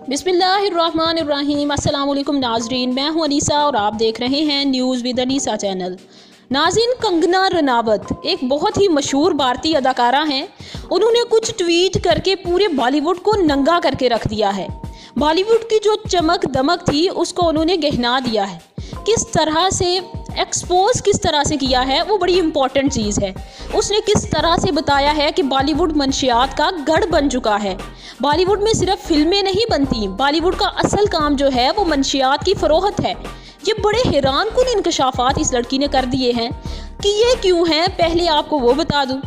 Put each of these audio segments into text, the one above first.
बिस्मिल्लाहिर्रहमानिर्रहीम। अस्सलाम वालेकुम नाजरीन, मैं हूं अनीसा और आप देख रहे हैं न्यूज़ विद अनीसा चैनल। नाज़रीन, कंगना रनावत एक बहुत ही मशहूर भारतीय अदाकारा हैं। उन्होंने कुछ ट्वीट करके पूरे बॉलीवुड को नंगा करके रख दिया है। बॉलीवुड की जो चमक दमक थी उसको उन्होंने गहना दिया है। किस तरह से एक्सपोज किस तरह से किया है वो बड़ी इंपॉर्टेंट चीज़ है। उसने किस तरह से बताया है कि बॉलीवुड मंशियात का गढ़ बन चुका है। बॉलीवुड में सिर्फ फिल्में नहीं बनती, बॉलीवुड का असल काम जो है वो मंशियात की फ़रोख्त है। ये बड़े हैरान कुन इंकशाफात इस लड़की ने कर दिए हैं कि ये क्यों हैं, पहले आपको वो बता दूँ।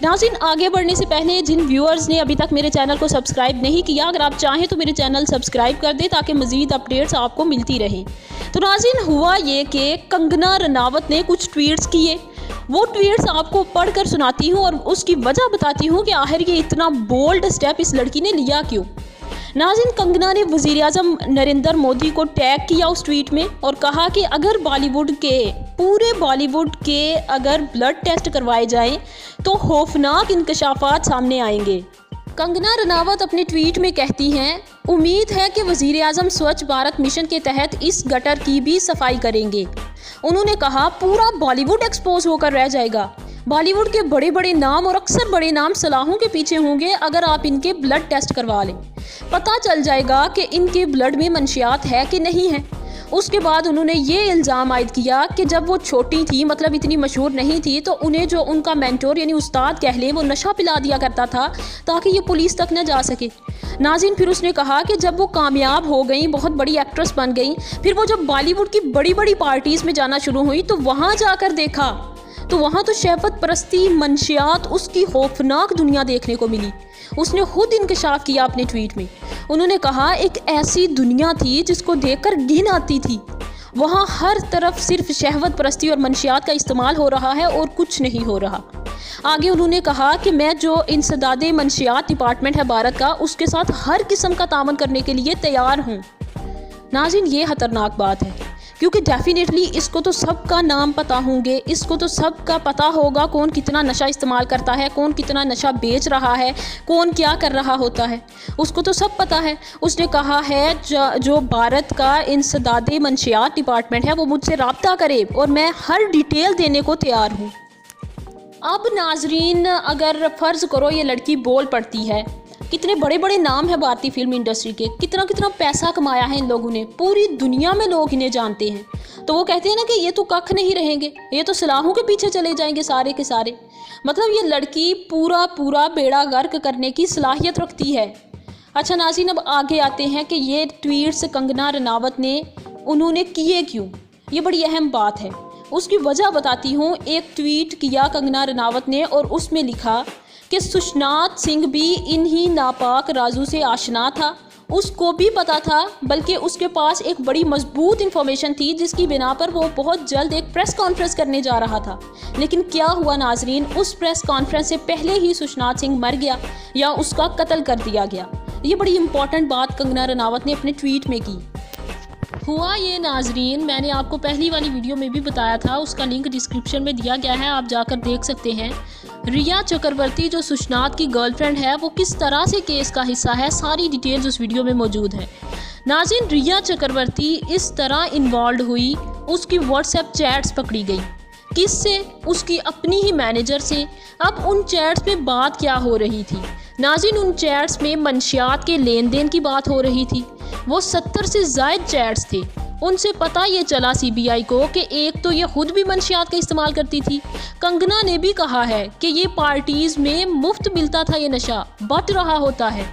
नाज़रीन, आगे बढ़ने से पहले जिन व्यूअर्स ने अभी तक मेरे चैनल को सब्सक्राइब नहीं किया, अगर आप चाहें तो मेरे चैनल सब्सक्राइब कर दें ताकि मज़ीद अपडेट्स आपको मिलती रहें। तो नाज़रीन, हुआ ये कि कंगना रनावत ने कुछ ट्वीट्स किए। वो ट्वीट्स आपको पढ़कर सुनाती हूँ और उसकी वजह बताती हूँ कि आखिर ये इतना बोल्ड स्टेप इस लड़की ने लिया क्यों। नाज़रीन, कंगना ने वज़ीर-ए-आज़म नरेंद्र मोदी को टैग किया उस ट्वीट में और कहा कि अगर पूरे बॉलीवुड के अगर ब्लड टेस्ट करवाए जाएं तो खौफनाक इंकशाफात सामने आएंगे। कंगना रनावत अपने ट्वीट में कहती हैं, उम्मीद है कि वज़ीर-ए-आज़म स्वच्छ भारत मिशन के तहत इस गटर की भी सफाई करेंगे। उन्होंने कहा, पूरा बॉलीवुड एक्सपोज होकर रह जाएगा। बॉलीवुड के बड़े बड़े नाम और अक्सर बड़े नाम सलाहों के पीछे होंगे। अगर आप इनके ब्लड टेस्ट करवा लें पता चल जाएगा कि इनके ब्लड में मंशियात है कि नहीं है। उसके बाद उन्होंने ये इल्ज़ाम आयद किया कि जब वो छोटी थी, मतलब इतनी मशहूर नहीं थी, तो उन्हें जो उनका मेंटोर यानी उस्ताद कह लें, वो नशा पिला दिया करता था ताकि ये पुलिस तक न जा सके। नाज़रीन, फिर उसने कहा कि जब वो कामयाब हो गई, बहुत बड़ी एक्ट्रेस बन गई, फिर वो जब बॉलीवुड की बड़ी बड़ी पार्टीज़ में जाना शुरू हुई तो वहाँ जाकर देखा तो वहाँ तो शहवत परस्ती, मंशियात, उसकी खौफनाक दुनिया देखने को मिली। उसने खुद इंकशाफ किया अपने ट्वीट में। उन्होंने कहा, एक ऐसी दुनिया थी जिसको देखकर घिन आती थी। वहाँ हर तरफ सिर्फ शहवत परस्ती और मंशियात का इस्तेमाल हो रहा है और कुछ नहीं हो रहा। आगे उन्होंने कहा कि मैं जो इंसदादे मंशियात डिपार्टमेंट है भारत का, उसके साथ हर किस्म का तामन करने के लिए तैयार हूँ। नाज़रीन, ये खतरनाक बात है क्योंकि डेफिनेटली इसको तो सबका नाम पता होंगे, इसको तो सबका पता होगा कौन कितना नशा इस्तेमाल करता है, कौन कितना नशा बेच रहा है, कौन क्या कर रहा होता है, उसको तो सब पता है। उसने कहा है जो भारत का इंसदादे मंशियात डिपार्टमेंट है वो मुझसे रब्ता करे और मैं हर डिटेल देने को तैयार हूँ। अब नाजरीन, अगर फ़र्ज़ करो ये लड़की बोल पड़ती है, कितने बड़े बड़े नाम है भारतीय फिल्म इंडस्ट्री के, कितना कितना पैसा कमाया है इन लोगों ने, पूरी दुनिया में लोग इन्हें जानते हैं, तो वो कहते हैं ना कि ये तो कख नहीं रहेंगे, ये तो सलाहों के पीछे चले जाएंगे सारे के सारे। मतलब ये लड़की पूरा बेड़ा गर्क करने की सलाहियत रखती है। अच्छा नाज़रीन, अब आगे आते हैं कि ये ट्वीट्स कंगना रनावत ने उन्होंने किए क्यों। ये बड़ी अहम बात है, उसकी वजह बताती हूँ। एक ट्वीट किया कंगना रनावत ने और उसमें लिखा कि सुशांत सिंह भी इन्हीं नापाक राजू से आशना था, उसको भी पता था, बल्कि उसके पास एक बड़ी मजबूत इन्फॉर्मेशन थी जिसकी बिना पर वो बहुत जल्द एक प्रेस कॉन्फ्रेंस करने जा रहा था। लेकिन क्या हुआ नाजरीन, उस प्रेस कॉन्फ्रेंस से पहले ही सुशांत सिंह मर गया या उसका कत्ल कर दिया गया। ये बड़ी इंपॉर्टेंट बात कंगना रनावत ने अपने ट्वीट में की। हुआ ये नाजरीन, मैंने आपको पहली वाली वीडियो में भी बताया था, उसका लिंक डिस्क्रिप्शन में दिया गया है, आप जाकर देख सकते हैं। रिया चक्रवर्ती जो सुशांत की गर्लफ्रेंड है, वो किस तरह से केस का हिस्सा है, सारी डिटेल्स उस वीडियो में मौजूद है। नाज़रीन, रिया चक्रवर्ती इस तरह इन्वॉल्व हुई, उसकी व्हाट्सएप चैट्स पकड़ी गई। किससे? उसकी अपनी ही मैनेजर से। अब उन चैट्स में बात क्या हो रही थी नाज़रीन, उन चैट्स में मंशियात के लेन देन की बात हो रही थी। वो 70 से ज़ायद चैट्स थे। उनसे पता ये चला सीबीआई को कि एक तो ये खुद भी मंशियात का इस्तेमाल करती थी। कंगना ने भी कहा है कि ये पार्टीज़ में मुफ्त मिलता था, ये नशा बट रहा होता है,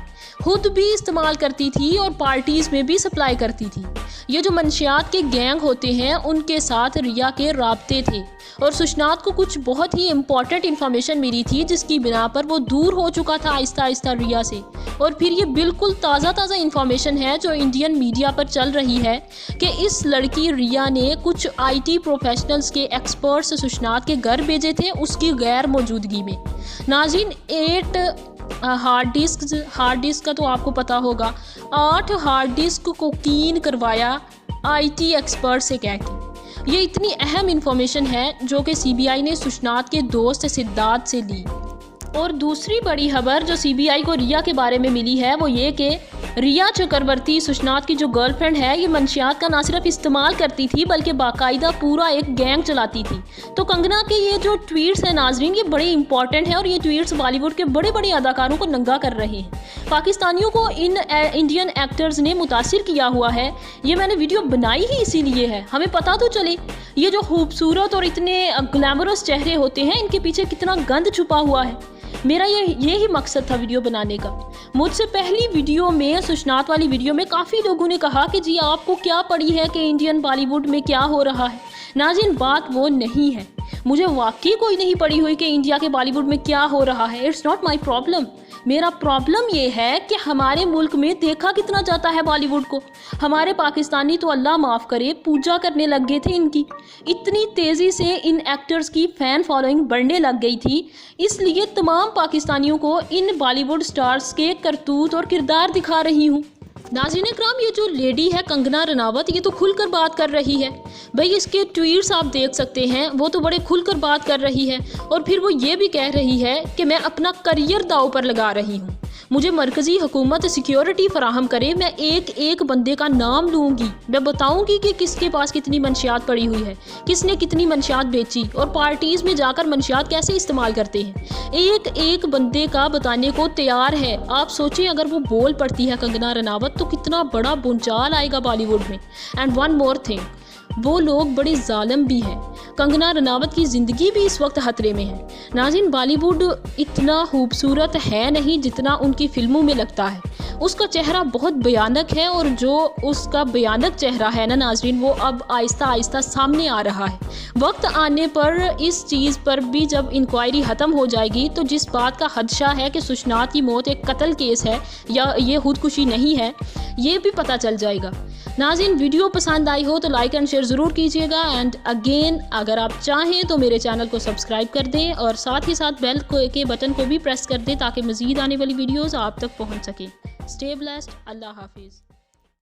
खुद भी इस्तेमाल करती थी और पार्टीज़ में भी सप्लाई करती थी। ये जो मंशियात के गैंग होते हैं उनके साथ रिया के राब्ते थे और सुशांत को कुछ बहुत ही इम्पॉर्टेंट इन्फॉर्मेशन मिली थी जिसकी बिना पर वो दूर हो चुका था आहिस्ता आहिस्ता रिया से। और फिर ये बिल्कुल ताज़ा इन्फॉर्मेशन है जो इंडियन मीडिया पर चल रही है कि इस लड़की रिया ने कुछ IT प्रोफेशनल्स के एक्सपर्ट्स सुशांत के घर भेजे थे उसकी गैर मौजूदगी में। नाज़रीन, 8 हार्ड डिस्क का तो आपको पता होगा, 8 हार्ड डिस्क को कीन करवाया IT एक्सपर्ट से कह के। ये इतनी अहम इंफॉर्मेशन है जो कि CBI ने सुशांत के दोस्त सिद्धार्थ से ली। और दूसरी बड़ी खबर जो सीबीआई को रिया के बारे में मिली है वो ये कि रिया चक्रवर्ती सुषनाथ की जो गर्लफ्रेंड है, ये मंशियात का ना सिर्फ इस्तेमाल करती थी बल्कि बाकायदा पूरा एक गैंग चलाती थी। तो कंगना के ये जो ट्वीट्स हैं नाजरीन, ये बड़े इंपॉर्टेंट हैं और ये ट्वीट्स बॉलीवुड के बड़े बड़े अदाकारों को नंगा कर रहे हैं। पाकिस्तानियों को इन इंडियन एक्टर्स ने मुतासिर किया हुआ है। ये मैंने वीडियो बनाई ही इसीलिए है, हमें पता तो चले ये जो खूबसूरत और इतने ग्लैमरस चेहरे होते हैं, इनके पीछे कितना गंद छुपा हुआ है। मेरा ये ही मकसद था वीडियो बनाने का। मुझसे पहली वीडियो में, सुषनाथ वाली वीडियो में, काफ़ी लोगों ने कहा कि जी आपको क्या पड़ी है कि इंडियन बॉलीवुड में क्या हो रहा है। नाज़रीन, बात वो नहीं है। मुझे वाकई कोई नहीं पड़ी हुई कि इंडिया के बॉलीवुड में क्या हो रहा है। It's not my problem. मेरा प्रॉब्लम ये है कि हमारे मुल्क में देखा कितना जाता है बॉलीवुड को। हमारे पाकिस्तानी तो अल्लाह माफ़ करे पूजा करने लग गए थे इनकी। इतनी तेज़ी से इन एक्टर्स की फ़ैन फॉलोइंग बढ़ने लग गई थी, इसलिए तमाम पाकिस्तानियों को इन बॉलीवुड स्टार्स के करतूत और किरदार दिखा रही हूँ। नाज़रीन इकराम, ये जो लेडी है कंगना रनावत, ये तो खुलकर बात कर रही है। भाई इसके ट्वीट्स आप देख सकते हैं, वो तो बड़े खुलकर बात कर रही है। और फिर वो ये भी कह रही है कि मैं अपना करियर दांव पर लगा रही हूँ, मुझे मरकज़ी हुकूमत सिक्योरिटी फराहम करे, मैं एक एक बंदे का नाम लूँगी, मैं बताऊँगी कि किसके पास कितनी मंशियात पड़ी हुई है, किसने कितनी मंशियात बेची और पार्टीज़ में जाकर मंशियात कैसे इस्तेमाल करते हैं। एक एक बंदे का बताने को तैयार है। आप सोचें अगर वो बोल पड़ती है कंगना रनावत तो कितना बड़ा भूचाल आएगा बॉलीवुड में। एंड वन मोर थिंग, वो लोग बड़े जालिम भी हैं। कंगना रनावत की ज़िंदगी भी इस वक्त खतरे में है। नाज़रीन, बॉलीवुड इतना खूबसूरत है नहीं जितना उनकी फ़िल्मों में लगता है। उसका चेहरा बहुत भयानक है और जो उसका भयानक चेहरा है ना नाज़रीन, वो अब आहिस्ता आहिस्ता सामने आ रहा है। वक्त आने पर इस चीज़ पर भी जब इंक्वायरी ख़त्म हो जाएगी तो जिस बात का खदशा है कि सुषनाथ की मौत एक कत्ल केस है या ये खुदकुशी नहीं है, ये भी पता चल जाएगा। नाज़रीन, वीडियो पसंद आई हो तो लाइक एंड शेयर ज़रूर कीजिएगा। एंड अगेन, अगर आप चाहें तो मेरे चैनल को सब्सक्राइब कर दें और साथ ही साथ बेल के बटन को भी प्रेस कर दें ताकि मज़ीद आने वाली वीडियोज़ आप तक पहुँच सकें। Stay blessed. अल्लाह हाफिज़।